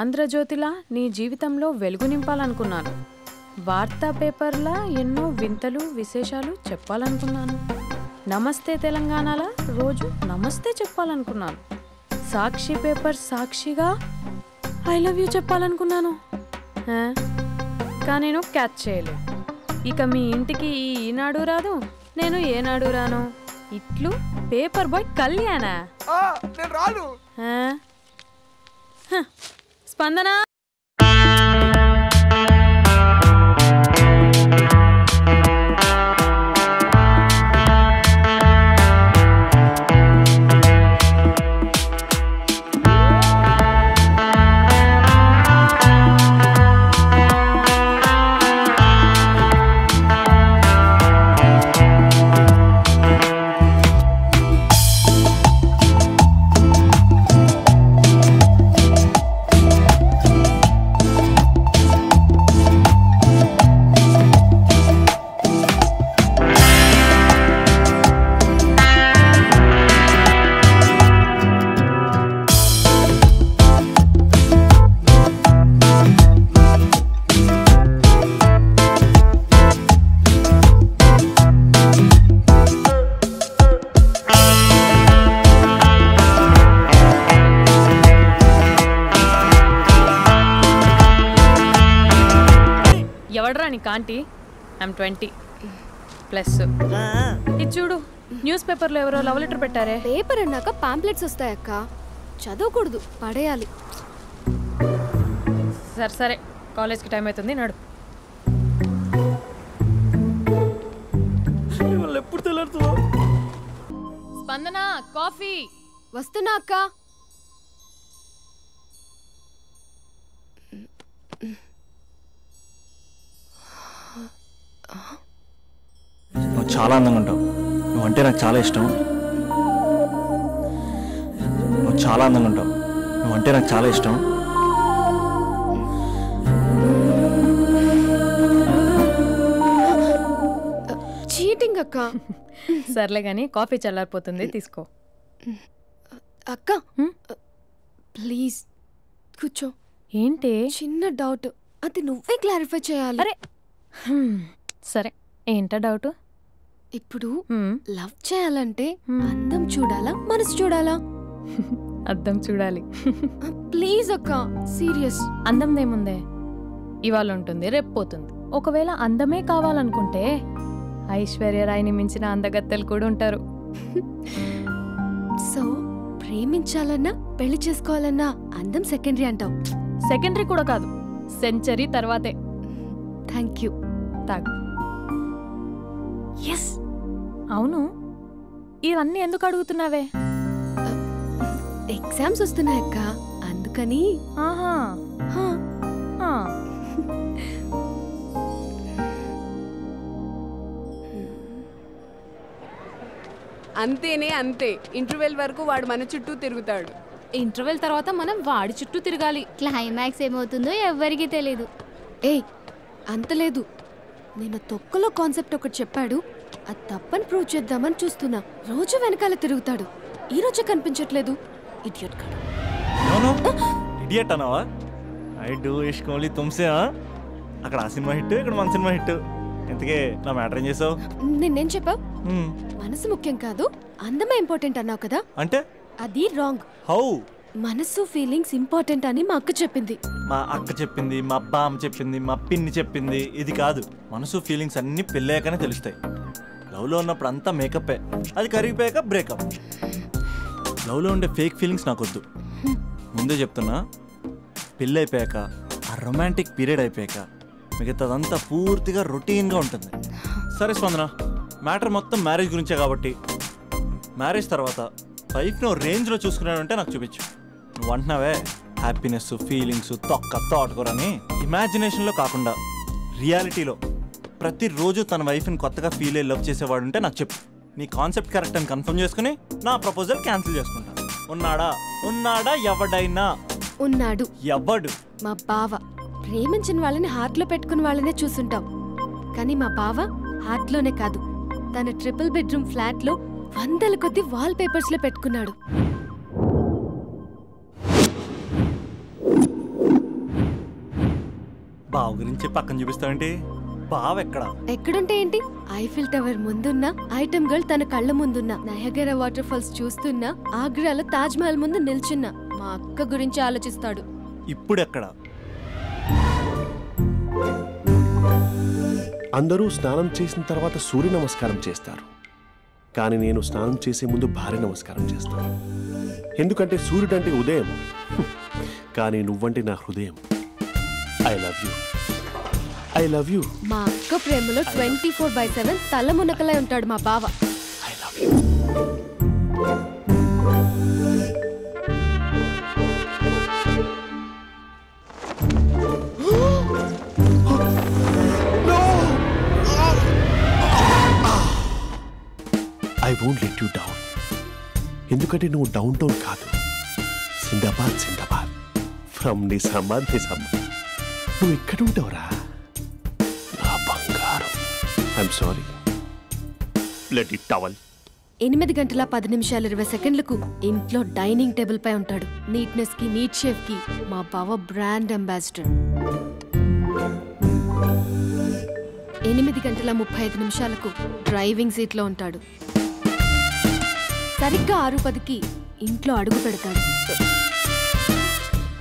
ఆంధ్రజ్యోతిలా నీ జీవితంలో వెలుగు నింపాలనుకున్నాను. వార్తా పేపర్లా ఎన్నో వింతలు విశేషాలు చెప్పాలనుకున్నాను. నమస్తే తెలంగాణలా రోజు నమస్తే చెప్పాలనుకున్నాను. సాక్షి పేపర్ సాక్షిగా ఐ లవ్ యూ చెప్పాలనుకున్నాను. కానీ నేను క్యాచ్ చేయలేదు. ఇక మీ ఇంటికి ఈనాడు రాదు, నేను ఏనాడు రాను. ఇట్లు పేపర్ బాయ్ కళ్యాణా? స్పందన ఎవడ్రా నీ కాంటీ? ఐమ్ 20+. ఇది చూడు, న్యూస్ పేపర్లో ఎవరో లవ్ లెటర్ పెట్టారే. పేపర్ అన్నాక పాంప్లెట్స్ వస్తాయక్క, చదవకూడదు, పడేయాలి. సరే సరే, కాలేజ్కి టైం అవుతుంది, నడు. ఎప్పుడు తెల్లారుతుందో. స్పందన, కాఫీ. వస్తున్నా అక్క. నువ్వు చాలా అందంగా ఉంటావు. నువ్వంటే నాకు చాలా ఇష్టం. నువ్వు చాలా అందంగా ఉంటావు. నువ్వంటే నాకు చాలా ఇష్టం. చీటింగ్ అక్క. సర్లే కానీ కాఫీ చల్లారిపోతుంది, తీసుకో. అక్క ప్లీజ్ కూర్చో. ఏంటి? చిన్న డౌట్, అది నువ్వే క్లారిఫై చేయాలి. అరే సరే, ఏంటా డౌట్? ఇప్పుడు లవ్ చేయాలంటే అందం చూడాలా, మనసు చూడాలా? అద్దం చూడాలి. ప్లీజ్ అక్క, సీరియస్. అందం ఇవాళ ఉంటుంది, రేపు పోతుంది. ఒకవేళ అందమే కావాలనుకుంటే ఐశ్వర్యరాయ్ని మించిన అందగత్తెలు కూడా ఉంటారు. సో ప్రేమించాలన్నా పెళ్లి చేసుకోవాలన్నా అందం సెకండరీ అంటావు? సెకండరీ కూడా కాదు, సెంచరీ తర్వాతే. Thank you. తాగు. ఎస్. అవును, ఇవన్నీ ఎందుకు అడుగుతున్నావే? ఎగ్జామ్స్ వస్తున్నాయక్క, అందుకని. ఆహా. అంతేనే అంతే. ఇంటర్వెల్ వరకు వాడు మన చుట్టూ తిరుగుతాడు. ఇంటర్వెల్ తర్వాత మనం వాడి చుట్టూ తిరగాలి. క్లైమాక్స్ ఏమవుతుందో ఎవ్వరికీ తెలీదు. ఏయ్ అంత లేదు, నేను తొక్కలో కాన్సెప్ట్ ఒకటి చెప్పాడు, అది తప్పని ప్రూవ్ చేద్దామని చూస్తున్నా. రోజు వెనకాల తిరుగుతాడు, ఈ రోజే కనిపించట్లేదు. ఇడియట్ కాడు. ఇడియట్ అన్నావా? ఐ డూ ఇష్క్ ఓన్లీ తుమ్సే. అక్కడ ఆ సినిమా హిట్, ఇక్కడ మన సినిమా హిట్. ఇంతకే నా మ్యాటర్ ఏం చేసావు? నిన్నేం చెప్పావు? మనసు ముఖ్యం కాదు, అందమే ఇంపార్టెంట్ అన్నావు కదా. అంటే అది రాంగ్. హౌ? మనసు ఫీలింగ్స్ ఇంపార్టెంట్ అని మా అక్క చెప్పింది. మా అక్క చెప్పింది, మా బామ్మ చెప్పింది, మా పిన్ని చెప్పింది. ఇది కాదు, మనసు ఫీలింగ్స్ అన్ని పెళ్ళాకనే తెలుస్తాయి. లవ్లో ఉన్నప్పుడు అంతా మేకప్పే, అది కరిగిపోయాక బ్రేకప్. లవ్లో ఉండే ఫేక్ ఫీలింగ్స్ నాకొద్దు. ముందే చెప్తున్నా, పెళ్ళి అయిపోయాక, ఆ రొమాంటిక్ పీరియడ్ అయిపోయాక మిగతాదంతా పూర్తిగా రొటీన్గా ఉంటుంది. సరే స్పందన, మ్యాటర్ మొత్తం మ్యారేజ్ గురించే కాబట్టి మ్యారేజ్ తర్వాత లైఫ్ను రేంజ్లో చూసుకున్నాడంటే నాకు చూపించు. నువ్వు అంటున్నావే హ్యాపీనెస్, ఫీలింగ్స్, తోటకూరని. ఇమాజినేషన్లో కాకుండా రియాలిటీలో ప్రతిరోజు తన వైఫ్ని కొత్తగా ఫీల్ అయ్యి లవ్ చేసేవాడు ఉంటే నాకు చెప్పు. నీ కాన్సెప్ట్ కరెక్ట్ అని కన్ఫర్మ్ చేసుకుని నా ప్రపోజల్ క్యాన్సిల్ చేసుకుంటా. ఉన్నాడా ఎవడైనా? ఉన్నాడు. ఎవడు? మా బావ. ప్రేమించిన వాళ్ళని హార్ట్లో పెట్టుకున్న వాళ్ళనే చూసుంటాం, కానీ మా బావ హార్ట్లోనే కాదు, తన ట్రిపుల్ బెడ్రూమ్ ఫ్లాట్లో వందల కొద్ది వాల్ పేపర్స్ లో పెట్టుకున్నాడు. బావ గురించి పక్కన చూపిస్తావేంటి? బావ ఎక్కడుంటే ఏంటి? ఐఫిల్ టవర్ ముందున్న ఐటమ్ గర్ల్ తన కళ్ళ ముందున్న నయగరా వాటర్ ఫాల్స్ చూస్తున్నా ఆగ్రాలో తాజ్ మహల్ ముందు నిల్చున్నా మా అక్క గురించి ఆలోచిస్తాడు. ఇప్పుడెక్కడ? అందరూ స్నానం చేసిన తర్వాత సూర్య నమస్కారం చేస్తారు, కానీ నేను స్నానం చేసే ముందు భార్య నమస్కారం చేస్తాను. ఎందుకంటే సూర్యుడు అంటే ఉదయం, కానీ నువ్వంటే నా హృదయం. I love you, I love you. మా అక్క ప్రేమలో 24/7 తల మునకలై ఉంటాడు మా బావ. I love you. I won't let you down. ఎందుకంటే నువ్వు డౌన్ టౌన్ కాదు, జిందాబాద్ జిందాబాద్ ఫ్రమ్ నిజామాబాద్ నిజామాబాద్. నువ్వు ఎక్కడ ఉంటావురా నా బంగారం? I'm sorry, let it towel. 8 గంటల 10 నిమిషాలు 20 సెకండ్లకు ఇంట్లో డైనింగ్ టేబుల్ పై ఉంటాడు. నీట్నెస్ కి నీట్ షెఫ్ కి మా బావ బ్రాండ్ అంబాసిడర్. 8 గంటల 35 నిమిషాలకు డ్రైవింగ్ సీట్ లో ఉంటాడు. సరిగ్గా 6:10కి ఇంట్లో అడుగు పెడతాడు.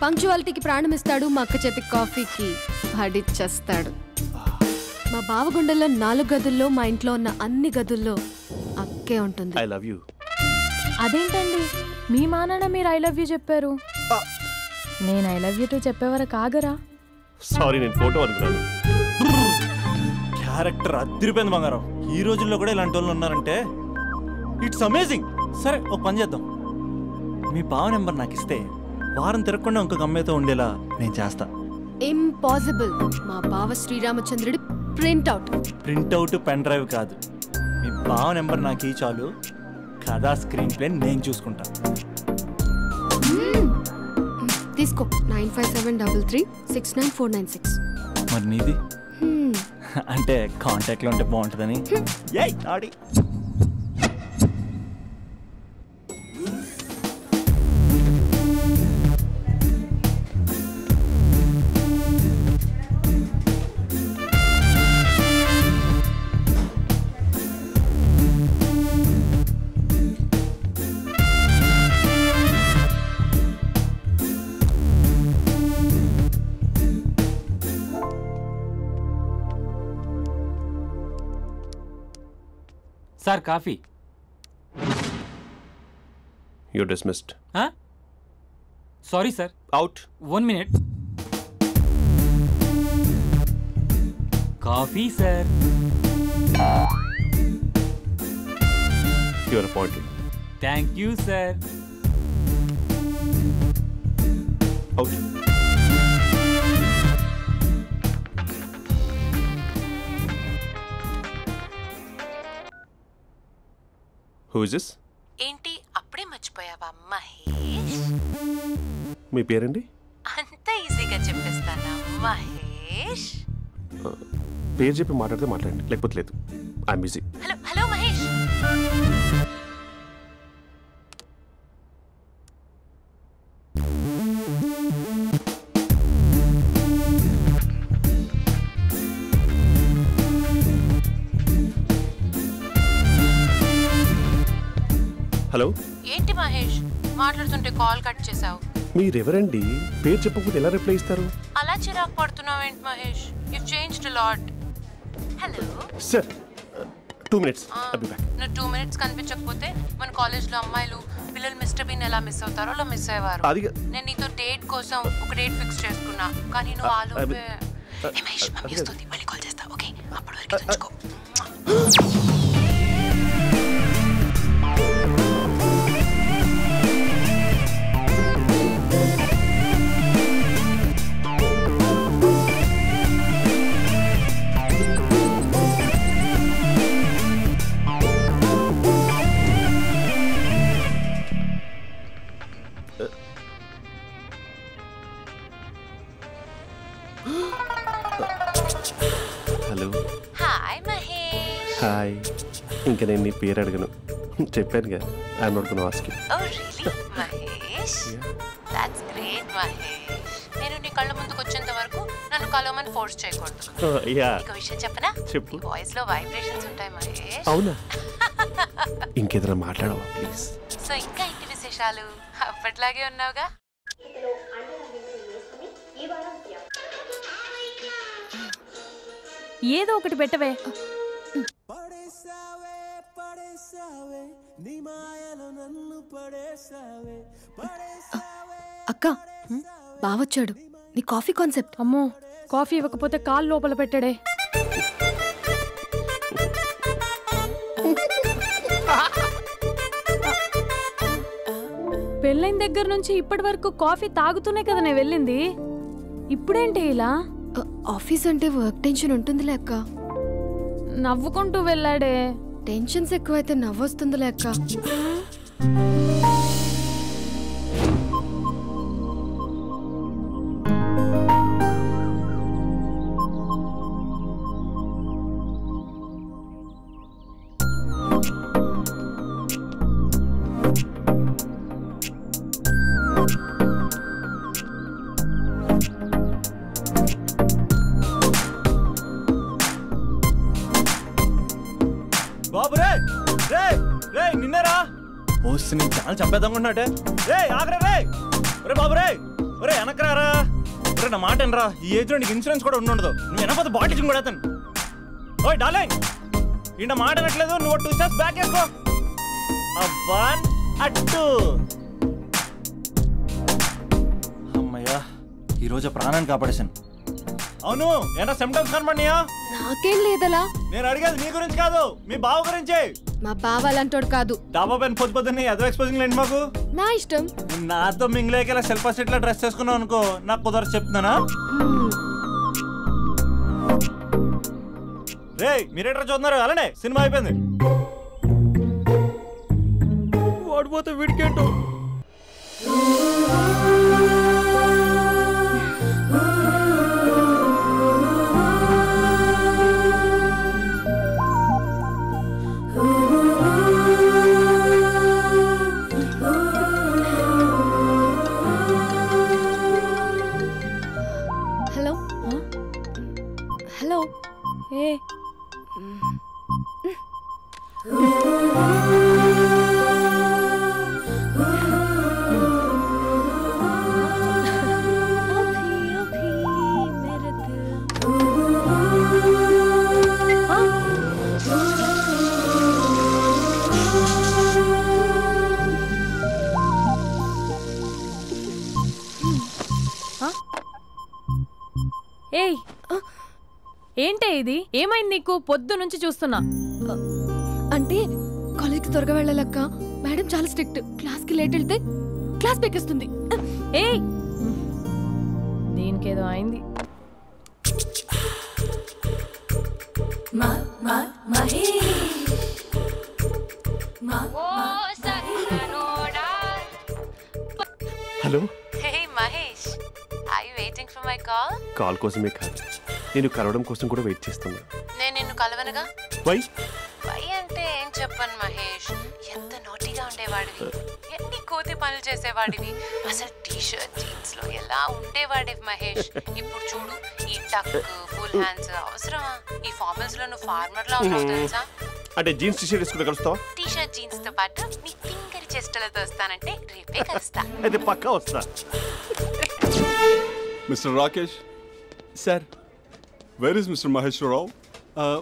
పంక్చువాలిటీకి ప్రాణం ఇస్తాడు. మా అక్క చేతి కాఫీకి పడిచ్చేస్తాడు. మా బావ గుండెల్లో 4 గదుల్లో మా ఇంట్లో ఉన్న అన్ని గదుల్లో అక్కే ఉంటుంది. I love you. అదేంటండి మీ మానాన్న మీరు ఐ లవ్ యూ చెప్పారు, నేను ఐ లవ్ యూ టు చెప్పేవరకు ఆగరా? సారీ, నేను ఫోటో అనుకున్నాను. క్యారెక్టర్ అదిరిపోయింది బంగారం. ఈ రోజుల్లో కూడా ఇలాంటి వాళ్ళు ఉన్నారంటే ఇట్స్ అమేజింగ్. సరే, ఒక పని చేద్దాం. మీ బావ నెంబర్ నాకు ఇస్తే వారం తిరగకుండా ఇంకొక అమ్మాయితో ఉండేలా నేను చేస్తా. ఇంపాసిబుల్. మా బావ శ్రీరామచంద్రుడి ప్రింట్అవుట్. ప్రింట్అవుట్ పెన్ డ్రైవ్ కాదు, మీ బావ నెంబర్ నాకు ఈ చాలు. కథా స్క్రీన్ ప్లే నేను చూసుకుంటా. తీసుకో. 9573369496. మరి నీది? అంటే కాంటాక్ట్లో ఉంటే బాగుంటుందని. ఏయ్ ఆడి sir coffee. You're dismissed. Sorry sir. Out. 1 minute. Coffee sir. You are appointed. Thank you sir. Out. Who is this? ఏంటి అప్పుడే మర్చిపోయావా మహేష్? మీ పేరండి? అంత ఈజీగా చెప్పేస్తానా మహేష్? పేరు చెప్పి మాట్లాడితే మాట్లాడండి, లేకపోతే లేదు. I'm busy. Hello hello Mahesh. Hello. ఏంటి మహేష్ మాట్లాడుతుంటే కాల్ కట్ చేసావు? మీరెవరండి? పేరు చెప్పకపోతే ఎలా రిప్లై ఇస్తారు? అలా చిరాకు పడుతున్నావు ఏంటి Mahesh? You changed a lot. Hello sir, 2 minutes. I'll be back. నువ్వు 2 minutes కనిపించకపోతే మన కాలేజ్లో అమ్మాయిలు పిల్లలు మిస్టర్ బీన్ ఎలా మిస్ అవుతారో అలా మిస్ అయ్యేవారు. నేను నీతో డేట్ కోసం ఒక డేట్ ఫిక్స్ చేసుకున్నా, కానీ నువ్వు ఆలోపే. మహేష్ మమ్మీ వస్తుంది, మళ్ళీ కాల్ చేస్తా. ఓకే, అప్పటి వరకు ఉంచుకో. హలో. హాయ్ మహేష్. హాయ్. ఇంకా నేను నీ పేరు అడగను, చెప్పానుగా. I'm not gonna ask you. Oh really Mahesh? That's great Mahesh. నేను నీ కళ్ళ ముందుకు వచ్చేంత వరకు నన్ను కలవమని ఫోర్స్ చేయకూడదు. ఇంకో విషయం చెప్పనా? చెప్పు. వాయిస్ లో వైబ్రేషన్స్ ఉంటాయి మహేష్. అవునా? ఇంకేదైనా మాట్లాడవా ప్లీజ్? సో ఇంకా ఇంటి విశేషాలు అప్పట్లాగే ఉన్నావుగా? ఏదో ఒకటి పెట్టవే. అక్క బావొచ్చాడు. నీ కాఫీ కాన్సెప్ట్. అమ్మో, కాఫీ ఇవ్వకపోతే కాలు లోపల పెట్టాడే. పెళ్ళైన దగ్గర నుంచి ఇప్పటి వరకు కాఫీ తాగుతూనే కదా నేను వెళ్ళింది. ఇప్పుడేంటి ఇలా? ఆఫీస్ అంటే వర్క్ టెన్షన్ ఉంటుందిలే అక్క. నవ్వుకుంటూ వెళ్ళాడే. టెన్షన్స్ ఎక్కువైతే నవ్వొస్తుందిలే అక్క. బాబు రే రే రే నిన్నరా వస్తే నేను చాలా చంపేద్దామనుకున్నాటే. రే ఆగరా రే. రే బాబు రే. ఒరే వెనకరారా. ఒరే నా మాట అనరా. ఈ ఏజ్లో నీకు ఇన్సూరెన్స్ కూడా ఉండదు. నువ్వు వెనకపోతే బాటిల్ కూడా అతను. ఓయ్ డార్లింగ్, ఈయన మాట అనట్లేదు. నువ్వు 2 స్టెప్స్ బ్యాక్ వేసుకో. 1 2. అమ్మయ్యా, ఈరోజు ప్రాణాన్ని కాపాడేశాను. అవును, ఏనా సిమ్టమ్స్ కనబడినాయా? నాకేం లేదలా. నేను అడిగేది నీ గురించి కాదు, మీ బావ గురించి. మా బావ అలాంటోడు కాదు. డాబా పైన పొద్దు పొద్దున్నే ఎదో ఎక్స్పోజింగ్ లేండి మాకు. నా ఇష్టం. నాతో మింగిలేక సెల్ఫ్ అసిట్ లా డ్రెస్ చేసుకున్నావు అనుకో, నాకు కుదరదు చెప్తున్నానా? రే మీరేట్రా చూస్తున్నారు? అలానే సినిమా అయిపోయింది. ఓడిపోతే వీడికేంటో. Hello hello. ఏ ఏయ్, ఏంటే ఇది? ఏమైంది నీకు? పొద్దు నుంచి చూస్తున్నా. అంటే కాలేజ్కి త్వరగా వెళ్ళాలక్క. మేడం చాలా స్ట్రిక్ట్. క్లాస్కి లేట్ వెళ్తే క్లాస్ పెక్కేస్తుంది. ఏయ్, దీనికేదో అయింది. Hello. Hey Mahesh, are you waiting for my call? కాల్ కోసమే కాదు, నేను కలవడం కోసం కూడా వెయిట్ చేస్తున్నా. నేను నిన్ను కలవనుగా. వై అంటే ఏం చెప్పను మహేష్, ఎంత నోటీగా ఉండేవాడివి, ఎన్ని కోతి పనులు చేసేవాడివి, అసలు టీషర్ట్ జీన్స్ లో ఎలా ఉండేవాడివి మహేష్. ఇప్పుడు చూడు, ఈ టక్ ఫుల్ హ్యాండ్స్ అవసరమా? ఈ ఫార్మల్స్ లో నువ్వు ఫార్మర్ లా ఉన్నావు తెలుసా? అంటే జీన్స్ టీషర్ట్ వేసుకుంటే కలుస్తావా? టీషర్ట్ జీన్స్ తో పాటు నీ తింగరి చెస్టలతో వస్తానంటే రేపే కలుస్తా. అయితే పక్కా వస్తా. Mister Rakesh sir, where is mister Maheshwararao?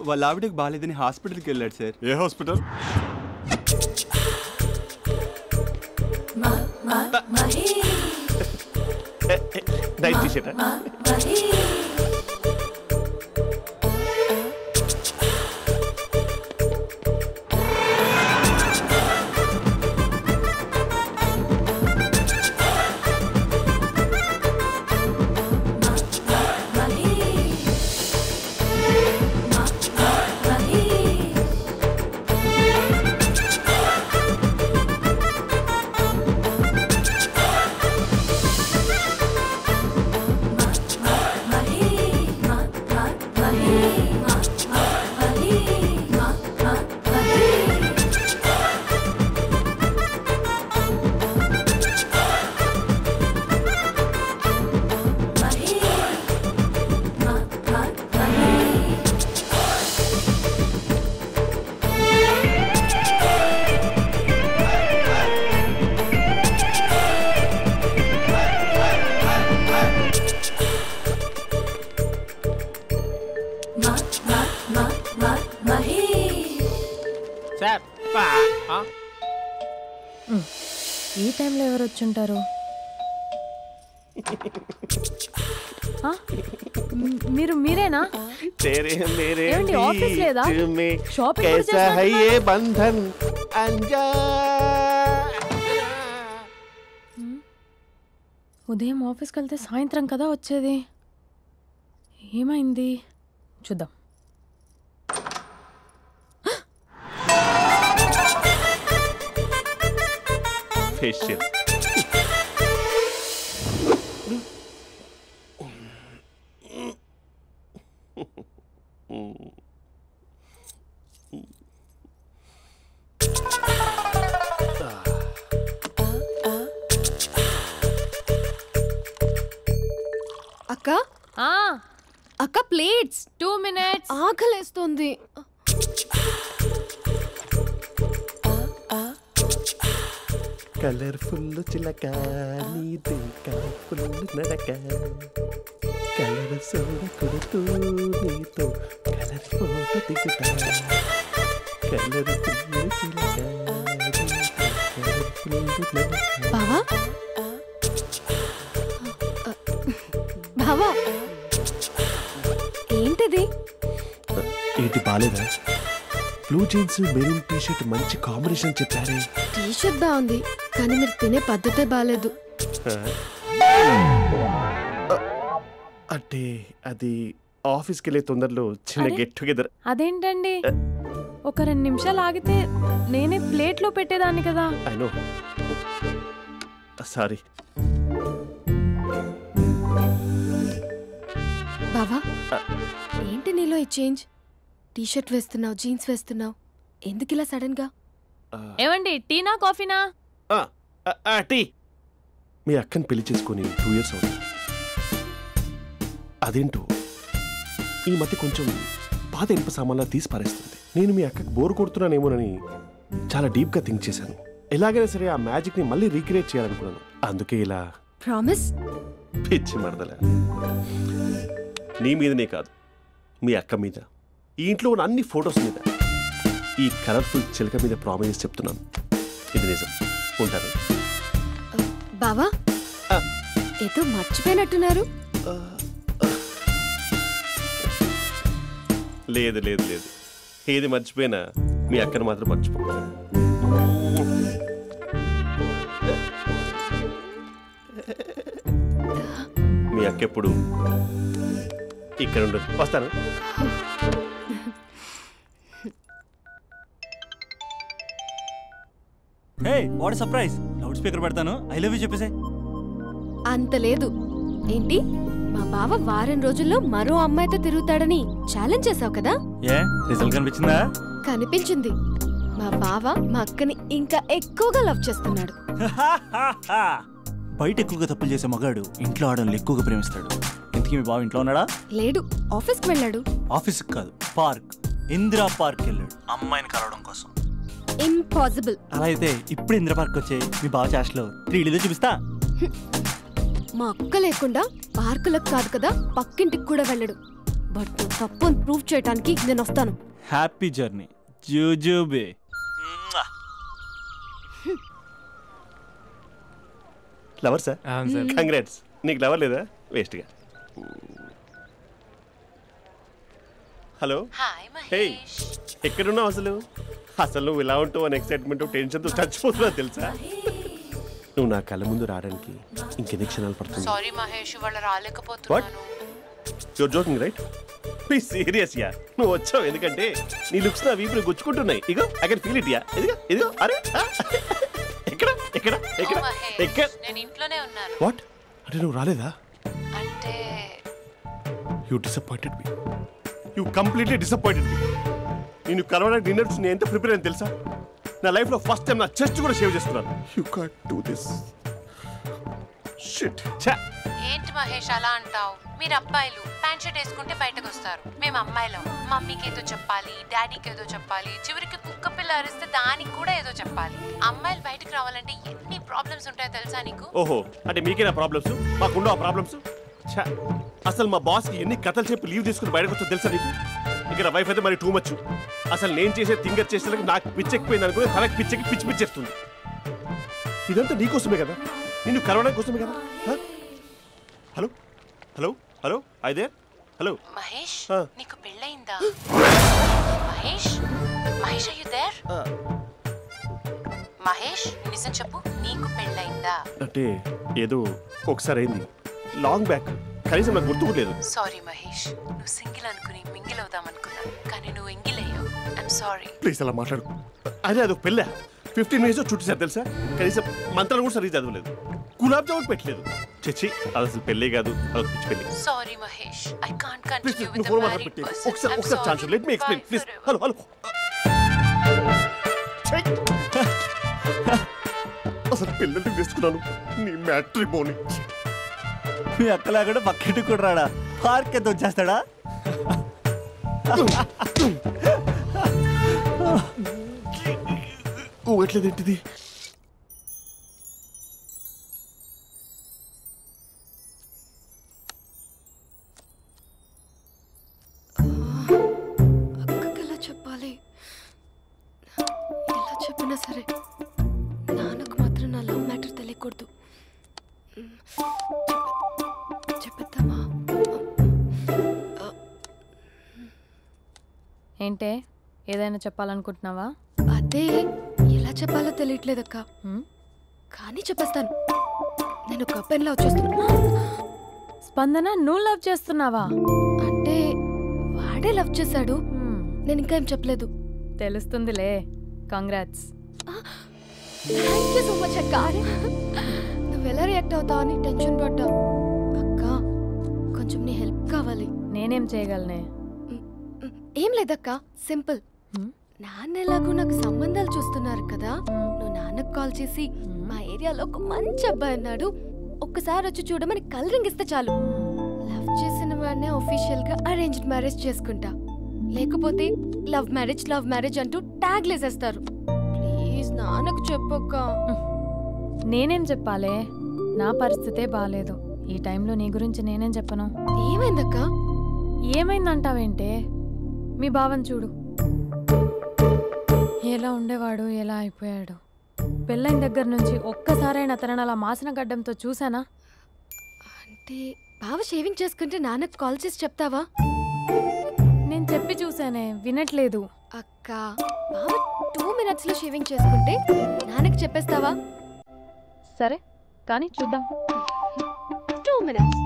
వాళ్ళ ఆవిడకి బాగాలేదని హాస్పిటల్కి వెళ్ళాడు సార్. ఏ హాస్పిటల్? Night T-shirt. సార్ ఈ టైంలో ఎవరు వచ్చుంటారు? మీరేనా? ఏమండి, ఆఫీస్ లేదా? షాపింగ్ కూడా చేస్తున్నారు? ఉదయం ఆఫీస్కి వెళ్తే సాయంత్రం కదా వచ్చేది. ఏమైంది చూద్దాం. ఫేషియల్ అక్క అక్క ప్లేట్స్ 2 minutes. ఆకలేస్తుంది. కలర్ఫుల్ చిలక నీది కలర్ఫుల్ నడక కలర్ సోడ కొడుతూ నీతో కలర్ ఫోటో దిగుతా కలర్ఫుల్ చిలక బావా బావా ఏంటిది? ఏంటి బాలేదా? Blue jeans maroon T shirt మంచి కాంబినేషన్ చెప్పారే. టీ షర్ట్ బాగుంది కానీ మీరు తినే పద్ధతే బాలేదు. అంటే అది ఆఫీస్కి వెళ్ళే తొందరలో చిన్న గెట్ టుగెదర్. అదేంటండి, ఒక 2 నిమిషాలు ఆగితే నేనే ప్లేట్లో పెట్టేదాన్ని కదా. I know, sorry. బావా ఏంటి నీలో ఈ చేంజ్? టీ షర్ట్ వేస్తున్నావు, జీన్స్ వేస్తున్నావు, ఎందుకు ఇలా సడన్ గా? ఏమండి, టీనా కాఫీనా? టీ. మీ అక్కని పెళ్లి చేసుకొని 2 years అవుతుంది. అదేంటో ఈ మధ్య కొంచెం పాత ఇనుప సామాన్లా తీసి పారేస్తుంది. నేను మీ అక్కకి బోర్ కొడుతున్నానేమోనని చాలా డీప్గా థింక్ చేశాను. ఎలాగైనా సరే ఆ మ్యాజిక్ని మళ్ళీ రీక్రియేట్ చేయాలనుకున్నాను. అందుకే ఇలా. ప్రామిస్? పిచ్చి మరదల, నీ మీదనే కాదు, మీ అక్క మీద, ఈ ఇంట్లో ఉన్న అన్ని ఫొటోస్ మీద, ఈ కలర్ఫుల్ చిలక మీద ప్రామిస్ చెప్తున్నాను. ఇది నిజం. ఉంటాను. బావా ఏదో మర్చిపోయినట్టున్నారు. లేదు లేదు లేదు, ఏది మర్చిపోయినా మీ అక్కను మాత్రం మర్చిపో. మీ అక్క ఎప్పుడు ఇక్కడ ఉండదు. వస్తాను. హే, వాట్ సర్ప్రైజ్! లౌడ్ స్పీకర్ పెడతాను, ఐ లవ్ యూ చెప్పేసే. అంత లేదు. ఏంటి, మా బావ వారం రోజుల్లో మరో అమ్మాయితో తిరుగుతాడని ఛాలెంజ్ చేసావు కదా? ఏ రిజల్ట్ కనిపించిందా? కనిపించింది. మా బావ మా అక్కని ఇంకా ఎక్కువగా లవ్ చేస్తున్నాడు. బయట ఎక్కువగా తప్పులు చేసే మగాడు ఇంట్లో ఆడవాళ్ళు ఎక్కువగా ప్రేమిస్తాడు. ఇంతకీ మీ బావ ఇంట్లో ఉన్నాడా? లేడు, ఆఫీస్కి వెళ్ళాడు. ఆఫీస్కి కాదు, పార్క్, ఇందిరా పార్క్ వెళ్ళాడు అమ్మాయిని కలవడం కోసం. ఇంపాసిబుల్. అలా అయితే ఇప్పుడు ఇందిరా పార్క్ వచ్చే మీ బావ చాష్లో 3Dలో చూపిస్తా. మా అక్క లేకుండా పార్కులకు కాదు కదా, పక్కింటికి కూడా వెళ్ళడు. బట్ నువ్వు తప్పు అని ప్రూవ్ చేయడానికి నేను వస్తాను. హ్యాపీ జర్నీ జూజూబే. Lover sir? కంగ్రాట్స్. నీకు లవర్ లేదా? వేస్ట్గా. హలో. హే, ఎక్కడున్నావు అసలు? అసలు నువ్వు ఇలా ఉంటావు అని ఎక్సైట్మెంట్ టెన్షన్తో చచ్చిపోతున్నావు తెలుసా? నువ్వు నా కళ్ళ ముందు రావడానికి ఇంకెన్ని క్షణాలు పడుతుంది? సారీ మహేష్, వాళ్ళు రాలేకపోతున్నాను. Your joking right? Be serious yeah. నువ్వు వచ్చావు ఎందుకంటే నీ లుక్స్ నా వీపుని గుచ్చుకుంటున్నాయి. ఇగో I can feel it yeah. ఇదిగో ఇదిగో. అరే ఎక్కడ ఎక్కడ ఎక్కడ ఎక్కడ? నేను ఇంట్లోనే ఉన్నాను. వాట్ అంటే నువ్వు రాలేదా? అంటే you disappointed me. You completely disappointed me. నేను కలవడానికి డిన్నర్స్ నేను ఎంత ప్రిపేర్ అని తెలుసా? నా లైఫ్లో ఫస్ట్ టైం నా చెస్ట్ కూడా సేవ్ చేస్తున్నాను. You can't do this. Shit. ఏంటి మహేష్ అలా అంటావు? మీరు అబ్బాయిలు ప్యాంట్ షర్ట్ వేసుకుంటే బయటకు వస్తారు. మేము అమ్మాయిలం, మమ్మీకి ఏదో చెప్పాలి, డాడీకి ఏదో చెప్పాలి, చివరికి కుక్క పిల్ల అరిస్తే దానికి కూడా ఏదో చెప్పాలి. అమ్మాయిలు బయటకు రావాలంటే ఎన్ని ప్రాబ్లమ్స్ ఉంటాయో తెలుసా నీకు? ఓహో, అంటే మీకేనా ప్రాబ్లమ్స్? మాకుండా ప్రాబ్లమ్స్? అసలు మా బాస్కి ఎన్ని కథలు చెప్పి లీవ్ తీసుకుని బయటకు వచ్చా తెలుసా నీకు? ఇక్కడ వైఫ్ అయితే మరి టూ మచ్. అసలు నేను చేసే థింగర్ చేసేందుకు నాకు పిచ్చెక్కిపోయింది అనుకుని తనకు పిచ్చెక్కి పిచ్చి పిచ్చేస్తుంది. ఇదంతా నీకోసమే కదా, నిన్ను కలవడం కోసమే కదా. హలో హలో హలో అయితే హలో మహేష్ నీకు పెళ్ళయిందా? Mahesh Mahesh are you there? Mahesh నిజం చెప్పు, నీకు పెళ్ళయిందా? అంటే ఏదో ఒకసారి అయింది, లాంగ్ బ్యాక్, కనీసం నాకు గుర్తు లేదు. సారీ మహేష్, నువ్వు సింగిల్ అనుకుని మింగిల్ అవుదాం అనుకున్నా, కానీ నువ్వు ఎంగిల్ అయ్యావు. I'm sorry. ప్లీజ్ అలా మాట్లాడు. అదే అదొక పెళ్ళ 15 మినిట్స్ చుట్టూ తెలుసా, కనీసం మంత్రాలు కూడా సరిగ్గా చదవలేదు, గులాబ్ జామున్ పెట్టలేదు. చచ్చి అది అసలు పెళ్ళే కాదు, అదొక పిచ్చి పెళ్ళి. Sorry Mahesh, I can't continue with the married person. ఒకసారి chance let me explain please. Hello hello అసలు పిల్లల్ని తీసుకున్నాను నీ మ్యాట్రిమోని. మీ అక్కలా కూడా పక్కింటి కూడా రాడా, పార్క్ ఎంత వచ్చేస్తాడా? ఎట్లేదేంటిది? అక్కకి ఎలా చెప్పాలి? ఎలా చెప్పినా సరే నాన్నకు మాత్రం నా లవ్ మ్యాటర్ తెలియకూడదు. చెప్పేద్దామా? ఏంటే ఏదైనా చెప్పాలనుకుంటున్నావా? అదే ఎలా చెప్పాలో తెలియట్లేదక్క, కానీ చెప్పేస్తాను. నేను ఒక అబ్బాయిని లవ్ చేస్తున్నా. స్పందన, నువ్వు లవ్ చేస్తున్నావా? అంటే వాడే లవ్ చేశాడు, నేను ఇంకా ఏం చెప్పలేదు. తెలుస్తుందిలే. Congrats. Thank you so much అక్క. నువ్వు ఎలా రియాక్ట్ అవుతావు అని టెన్షన్ పడ్డా. అక్క కొంచెం నీ హెల్ప్ కావాలి. నేనేం చేయగలనే? ఏం లేదక్క, సింపుల్. నాన్న ఎలాగో నాకు సంబంధాలు చూస్తున్నారు కదా, నువ్వు నాన్నకు కాల్ చేసి మా ఏరియాలో ఒక మంచి అబ్బాయి అన్నాడు, ఒక్కసారి వచ్చి చూడమని కలరింగ్ ఇస్తే చాలు. లవ్ చేసిన వాడినే ఒఫీషియల్ గా అరేంజ్డ్ మ్యారేజ్ చేసుకుంటా, లేకపోతే లవ్ మ్యారేజ్ అంటూ ట్యాగ్ లేసేస్తారు. ప్లీజ్ నాన్నకు చెప్పక్క. నేనేం చెప్పాలే? నా పరిస్థితే బాలేదు. ఈ టైంలో నీ గురించి నేనేం చెప్పను. ఏమైందక్క? ఏమైందంటావేంటే? మీ భావం చూడు, ఎలా ఉండేవాడు, ఎలా అయిపోయాడు. పెళ్ళైన దగ్గర నుంచి ఒక్కసారైనా తనని అలా మాసిన గడ్డంతో చూసానా? అంటే బావ షేవింగ్ చేసుకుంటే నాన్నకు కాల్ చేసి చెప్తావా? నేను చెప్పి చూసానే, వినట్లేదు. అక్క బావ 2 minutes లో షేవింగ్ చేసుకుంటే నాన్నకి చెప్పేస్తావా? సరే కానీ చూద్దాం. 2 minutes.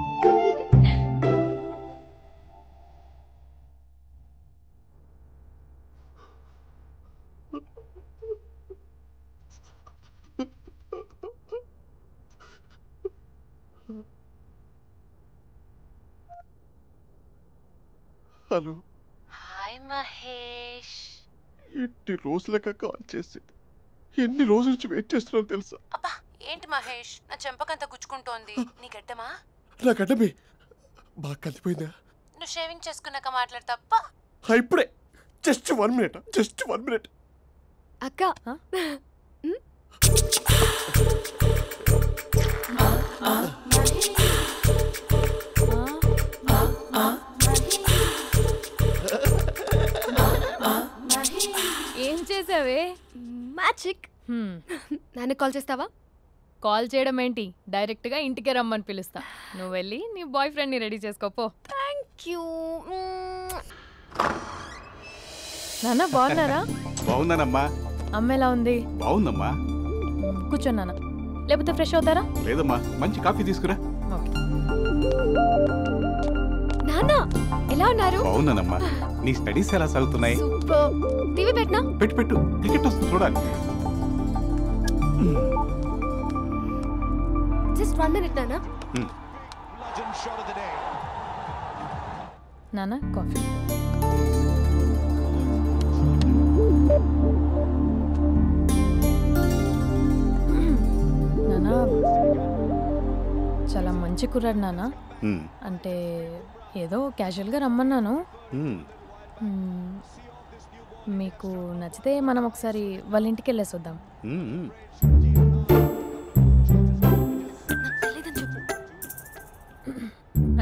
హలో. హాయ్ మహేష్. ఎన్ని రోజులక కాల్ చేసింది, ఎన్ని రోజుల నుంచి వెయిట్ చేస్తున్నాను తెలుసా? అబ్బా ఏంటి మహేష్, నా చెంపకంత గుచ్చుకుంటోంది. నీ గడ్డమా? నా గడ్డమే బాగా కలిపోయిందా? నువ్వు షేవింగ్ చేసుకున్నాక మాట్లాడు తప్ప. ఇప్పుడే జస్ట్ 1 minute. అక్క ఏం చేసావే? మ్యాజిక్. నాన్న కాల్ చేస్తావా? కాల్ చేయడం ఏంటి, డైరెక్ట్ గా ఇంటికే రమ్మని పిలుస్తా. నువ్వు వెళ్ళి నీ బాయ్ ఫ్రెండ్ ని రెడీ చేసుకోపో. Thank you. నాన్న బాగున్నారా? బాగున్నానమ్మా. అమ్మ ఎలా ఉంది? బాగుందమ్మా. కూర్చోన్నానా, లేకపోతే ఫ్రెష్ అవుతారా? లేదమ్మా, మంచి కాఫీ తీసుకురా. నాన్న ఎలా ఉన్నారు? బాగున్నానమ్మా. నీ స్టడీస్ ఎలా సాగుతున్నాయి? సూపర్. టీవీ పెట్టనా? పెట్టు, టికెట్ వస్తుంది చూడాలి. జస్ట్ 1 minute నాన్న. నాన్న కాఫీ. నాన్న చాలా మంచి కుర్రాడు నాన్న. అంటే ఏదో క్యాజువల్గా రమ్మన్నాను. మీకు నచ్చితే మనం ఒకసారి వాళ్ళ ఇంటికి వెళ్ళేసి వద్దాం.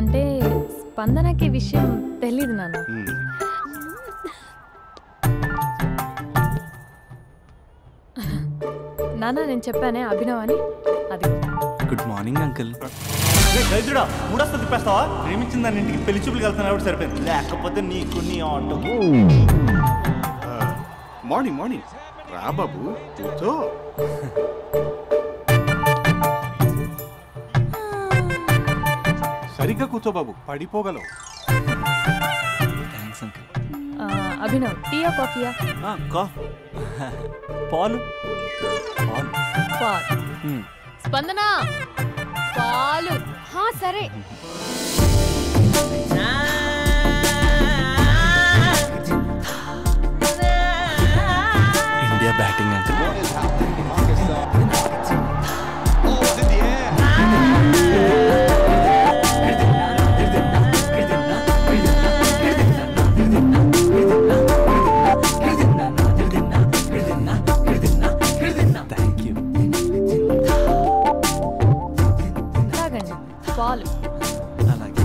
అంటే స్పందనకి ఈ విషయం తెలీదు నాన్న. నాన్న నేను చెప్పానే అభినవ్ అని, అది. Good morning uncle. రైతుడా మూడొస్తా తిప్పేస్తావా? ప్రేమించిన దాని ఇంటికి పెళ్లి చూపులు వెళ్తాను సరిపోయింది, లేకపోతే నీకు నీ ఆటో. మార్నింగ్ మార్నింగ్ రా బాబు, కూర్చో. సరిగ్గా కూర్చో బాబు, పడిపోగలవు. Thanks uncle. అభినవ్ టీయా కాఫీయా? పాలు. పాలు. స్పందన పాలు. సరే. India batting uncle. పాలు. అలాగే.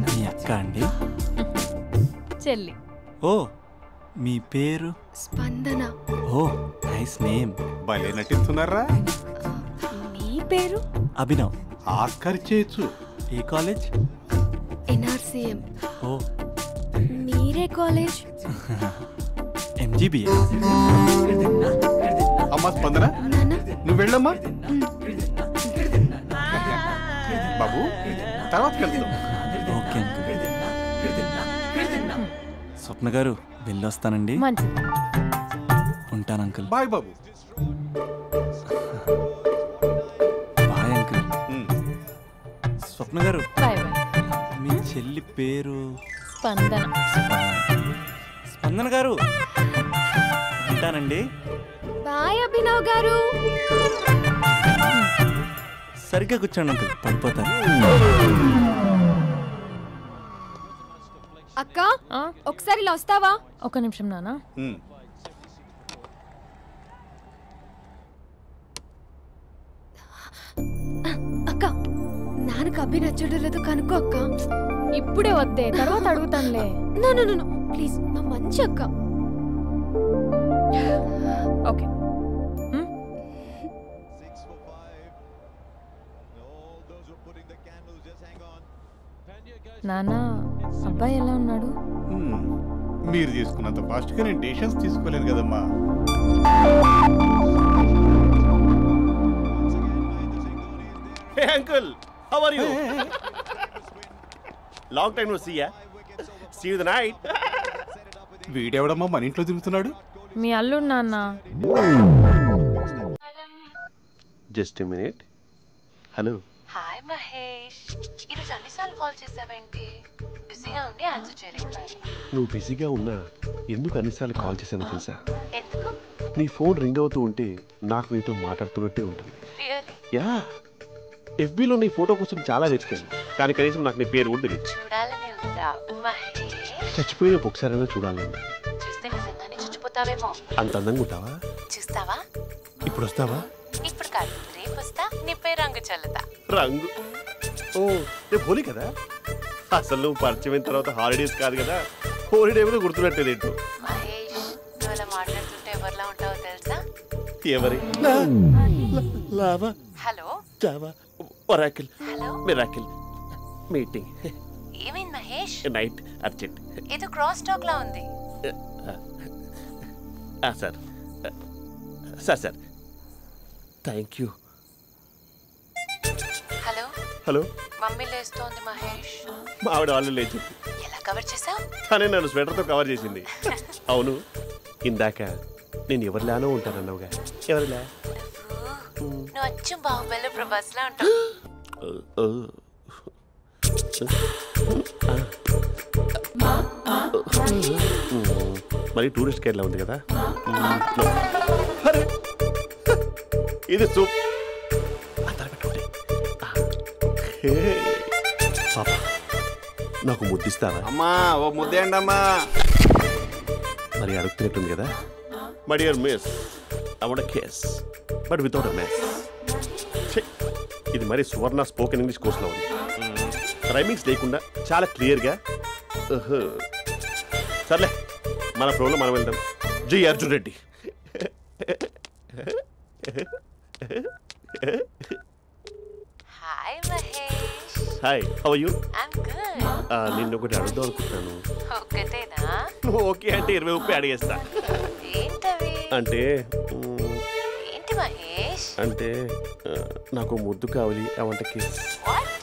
మీ అక్క అండి? చెల్లి. ఓ మీ పేరు? స్పందన. ఓ నైస్ నేమ్. భలే నటిస్తున్నారా? మీ పేరు? అభినవ్. ఆస్కర్ చేయొచ్చు. ఏ కాలేజ్? NRCM. ఓ మీరే కాలేజ్? MGBS. అమ్మా స్పందన, నువ్వు వెళ్ళమ్మా. బాబు తర్వాత కలుద్దాం. Okay uncle. స్వప్న గారు వెళ్ళొస్తానండి. మంచిది. ఉంటాను అంకుల్. బాయ్ బాబు. Bye uncle. Swapna garu bye bye. మీ చెల్లి పేరు? స్పందన. స్పందన గారు ఉంటానండి. బాయ్ అభినవ్ గారు. సరిగ్గా కూర్చోండి అంకుల్, పడిపోతారు. అక్క ఒకసారి ఇలా వస్తావా? ఒక నిమిషం నాన్న. అక్క నాన్నకు అభి నచ్చడం లేదు కనుక్కో అక్క. ఇప్పుడే వద్దే, తర్వాత అడుగుతానులే. నో ప్లీజ్, నా మంచి అక్క. ఓకే. నాన్న అబ్బాయి ఎలా ఉన్నాడు? మీరు తీసుకున్నంత ఫాస్ట్ గా నేను డెసిషన్స్ తీసుకోలేదు కదమ్మా. Hey uncle, how are you? Long time no see ya. See you the night. వీడెవడమ్మా మన ఇంట్లో తిరుగుతున్నాడు? మీ అల్లుడు నాన్న. Just a minute. Hello. Hi Mahesh, ఈరోజు అన్నిసార్లు కాల్ చేసావేంటి? బిజీగా ఉండి ఆన్సర్ చేయలేదు. నువ్వు బిజీగా ఉన్నా ఎందుకు అన్నిసార్లు కాల్ చేశాను తెలుసా? ఎందుకు? నీ ఫోన్ రింగ్ అవుతూ ఉంటే నాకు నీతో మాట్లాడుతున్నట్టే ఉంటుంది. యా, FBలో నీ ఫోటో కోసం చాలా వెతికాను, కానీ కనీసం నాకు నీ పేరు కూడా తెలియదు. చూడాలని ఉందా మహేష్? చచ్చిపోయిన ఒకసారైనా చూడాలని. చూస్తే నిజంగానే చచ్చిపోతావేమో. అంత అందంగా ఉంటావా? చూస్తావా? ఇప్పుడు వస్తావా? ఇప్పుడు కాదు, రేపు వస్తా, నీపై రంగు చల్లుతా. రంగు? ఓ రేపు హోలీ కదా. అసలు నువ్వు పరిచయం తర్వాత హాలిడేస్ కాదు కదా, హోలిడే కూడా గుర్తుపెట్టేది ఏంటో. మహేష్, నువ్వు అలా మాట్లాడుతుంటే ఎవరిలా ఉంటావో తెలుసా? ఎవరి? Lava, hello, Java, Oracle, hello, miracle, meeting. ఏమైంది మహేష్? Night urgent. ఏదో క్రాస్ టాక్ లా ఉంది. Sir sir sir thank you. Hello hello, mummy లేస్తోంది మహేష్. మా ఆవిడ వాళ్ళు లేచి ఎలా కవర్ చేసావు? తనే నన్ను స్వెటర్తో కవర్ చేసింది. అవును, ఇందాక నేను ఎవరిలానో ఉంటానన్నావుగా, ఎవరిలా? నువ్వు అచ్చం బాహుబలి ప్రభాస్ లా ఉంటావు. మరి టూరిస్ట్ గైడ్లా ఉంది కదా. ఇది సూప్. పాప నాకు ముద్దిస్తావా? అమ్మా ఓ ముద్దేయండి అమ్మా. మరి అడుగుతున్నట్టుంది కదా. My dear miss, I want kiss but without a mess. ఇది మరి సువర్ణ స్పోకెన్ ఇంగ్లీష్ కోర్సులో ఉంది. రైమింగ్స్ లేకుండా చాలా క్లియర్గా. సర్లే, మన ప్రోలో మనం వెళ్దాం. జై Arjun Reddy. Hi Mahesh. Hi, how are you? I'm good. నిన్ను ఒకటి అడుగుదాం అనుకుంటున్నాను. ఒకటేనా? నువ్వు ఓకే అంటే 20 అడిగేస్తా. ఏంటవి? అంటే ఏంటి మహేష్? అంటే నాకు ముద్దు కావాలి. I want kiss.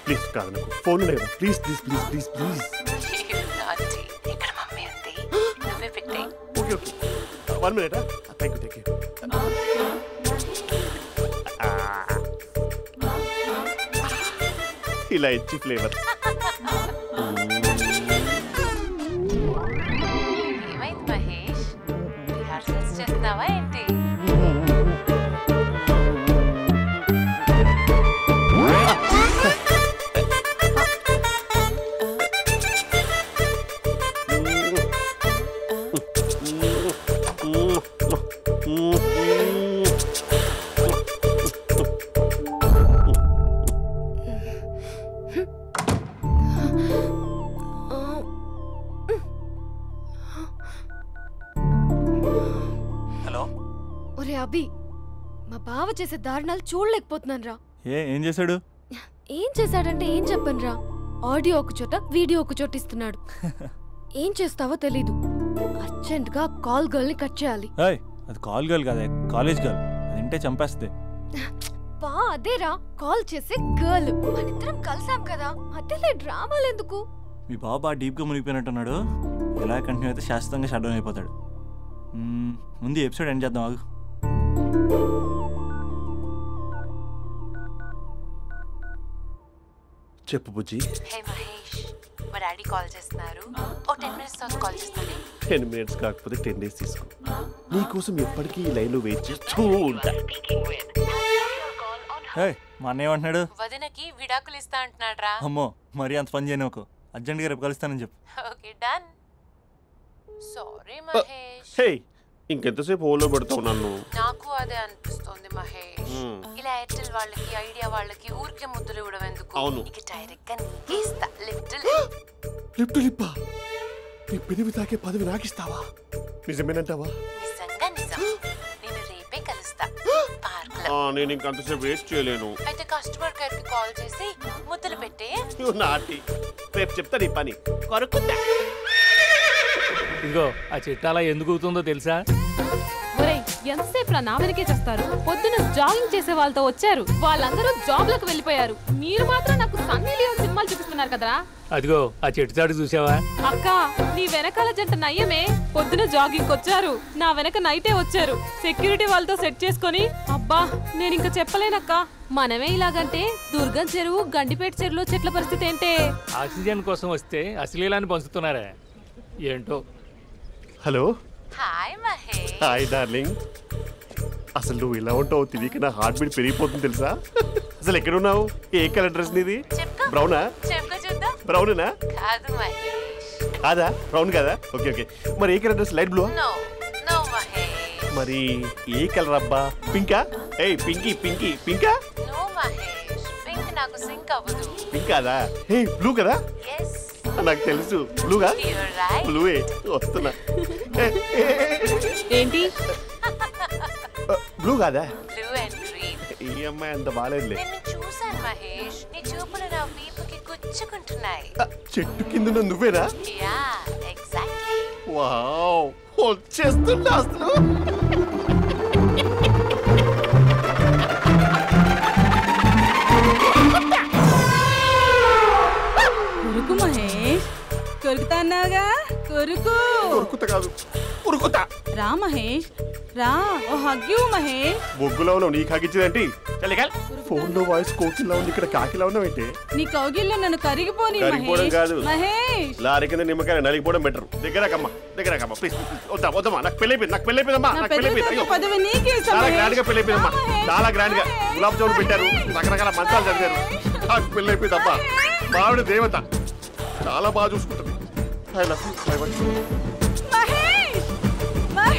ప్లీజ్ కాదు, నాకు ఫోన్ లేదా? Please please please please please. ఇక్కడ మమ్మీ ఉంది, నువ్వే పెట్టే. Okay okay, 1 minute. Thank you. ఇలా ఇచ్చి ఫ్లేవర్. ఏమైంది మహేష్? రిహార్సల్స్ చేస్తున్నావా ఏంటి? ఒరే అభి, మా బావ చేసే దారుణాలు చూడలేకపోతున్నాను రా. ఏం చేశాడు? ఏం చేశాడంటే ఏం చెప్పను రా. ఆడియో ఒక చోట, వీడియో ఒక చోట ఇస్తున్నాడు. ఏం చేస్తావో తెలీదు. అర్జెంట్ గా కాల్ గర్ల్ ని కట్ చేయాలి. అది కాల్ గర్ల్ కాదే, కాలేజ్ గర్ల్. అది వింటే చంపేస్తుంది. బా అదేరా, కాల్ చేసే గర్ల్. మనిద్దరం కలిసాం కదా, మధ్యలో డ్రామాలు ఎందుకు? మీ బాబు బాగా డీప్గా మునిగిపోయినట్టున్నాడు. ఎలా కంటిన్యూ అయితే శాశ్వతంగా షట్ డౌన్ అయిపోతాడు. ముందు ఎపిసోడ్ ఎండ్ చేద్దాం, ఆగు. చెప్పు బుజ్జి. హే మహేష్, మా డాడీ కాల్ చేస్తున్నారు. ఓ 10 minutes తర్వాత కాల్ చేస్తాను. 10 minutes కాకపోతే 10 days తీసుకో. నీకోసం ఎప్పటికీ ఈ లైన్లో వెయిట్ చేస్తూ ఉంటా. మా అన్న ఏమంటున్నాడు? వదినకి విడాకులు ఇస్తా అంటున్నాడు రా. అమ్మో, మరీ అంత పని చేయను. ఒక అర్జెంట్గా రేపు కలుస్తానని చెప్పు. Okay done. సారీ మహేష్. హే, ఇంకెంతసేపు హోల్లో పెడతావు నన్ను? నాకు అదే అనిపిస్తుంది మహేష్. ఇలా ఎయిర్టెల్ వాళ్ళకి, ఐడియా వాళ్ళకి ఊరికే ముద్దులు ఇవ్వడం ఎందుకు? అవును. ఇక డైరెక్ట్ గా నీకే ఇస్తా. లిప్ టు లిప్పా? నీ పెదవి తాకే పదవి నాకిస్తావా? నిజమేనంటావా? నిజంగా నిజం. నేను రేపే కలుస్తా పార్క్ లో. నేను ఇంకంతసేపు వెయిట్ చేయలేను. అయితే కస్టమర్ కేర్ కి కాల్ చేసి ముద్దులు పెట్టే. నాటి రేపు చెప్తా నీ పని. కొరుకుందా? ఇదిగో ఆ చెట్టు అలా ఎందుకు అవుతుందో తెలుసా? ఒరేయ్, ఎంతసేపు నా వెనకే చేస్తారు? పొద్దున జాగింగ్ చేసే వాళ్ళతో వచ్చారు, వాళ్ళందరూ జాబ్లకు వెళ్ళిపోయారు. మీరు మాత్రం నాకు సన్నీ లియోన్ సినిమాలు చూపిస్తున్నారు కదరా. అదిగో ఆ చెట్టు చాటు చూసావా? అక్క, నీ వెనకాల జంట నయ్యమే. పొద్దున జాగింగ్ వచ్చారు, నా వెనక నైటే వచ్చారు. సెక్యూరిటీ వాళ్ళతో సెట్ చేసుకొని, అబ్బా నేను ఇంకా చెప్పలేనక్క. మనమే ఇలాగంటే దుర్గం చెరువు, గండిపేట చెరువులో చెట్ల పరిస్థితి ఏంటే? ఆక్సిజన్ కోసం వస్తే అశ్లీలాన్ని పంచుతున్నారా ఏంటో. Hello. Hi Mahesh. Hi darling. అసలు నువ్వు ఇలా ఉంటావు తిరిగి నా హార్ట్ బీట్ పెరిగిపోతుంది తెలుసా? అసలు ఎక్కడున్నావు? ఏ కలర్ డ్రెస్ నీది? బ్రౌనా? బ్రౌనేనా? కాదు మహేష్. కాదా? బ్రౌన్ కదా? Okay okay. మరి ఏ colour dress? Light blue? No no Mahesh. మరి ఏ కలర్ అబ్బా? పింకా? ఏయ్ పింకీ పింకీ పింకా? నో మహేష్, పింక్ నాకు సింక్ అవ్వదు. పింక్ కాదా? హే బ్లూ కదా? yes. నాకు తెలుసు. బ్లూగా? you're right. బ్లూయే. వస్తున్నా. ఏంటి? బ్లూ కాదా? Blue and green. ఈ అమ్మాయి అంత బాలేదులే. నిన్ను చూసాను మహేష్, నీ చూపులు నా వీపుకి గుచ్చుకుంటున్నాయి. చెట్టు కింద నువ్వేనా? Yeah exactly. వావ్, వచ్చేస్తున్నా అసలు. కొరుకు మహేష్, కొరుకుతా అన్నావుగా, కొరుకు. కొరుకుతా కాదు, ఉరుకుతా. రా మహేష్, రా. ఓ హగ్గు మహేష్. బొగ్గులో ఉన్నావు, నీకు హగ్గించేదేంటి? ఫోన్ లో వాయిస్ కోకిలా ఉంది, ఇక్కడ కాకిలా ఉన్నావేంటి? నీ కౌగిల్లో నన్ను కరిగిపోని కరిగిపోవడం కాదు మహేష్. లారీ కింద నిమ్మకాయ నలిగిపోవడం బెటర్. దగ్గరకమ్మా దగ్గరకమ్మా ప్లీజ్. వద్దమ్మా, నాకు పెళ్ళైపోయింది, నాకు పెళ్ళైపోయిందమ్మా, నాకు పెళ్ళైపోయింది. పదవి నీకే ఇస్తా చాలా మహేష్. గ్రాండ్ గా పెళ్ళైపోయిందమ్మా, చాలా గ్రాండ్ గా. గులాబ్ జామున్ పెట్టారు, రకరకాల మంచాలు చదివారు. నాకు పెళ్ళైపోయిందమ్మా. మావిడ దేవత, చాలా బాగా చూసుకుంటుంది. I love you.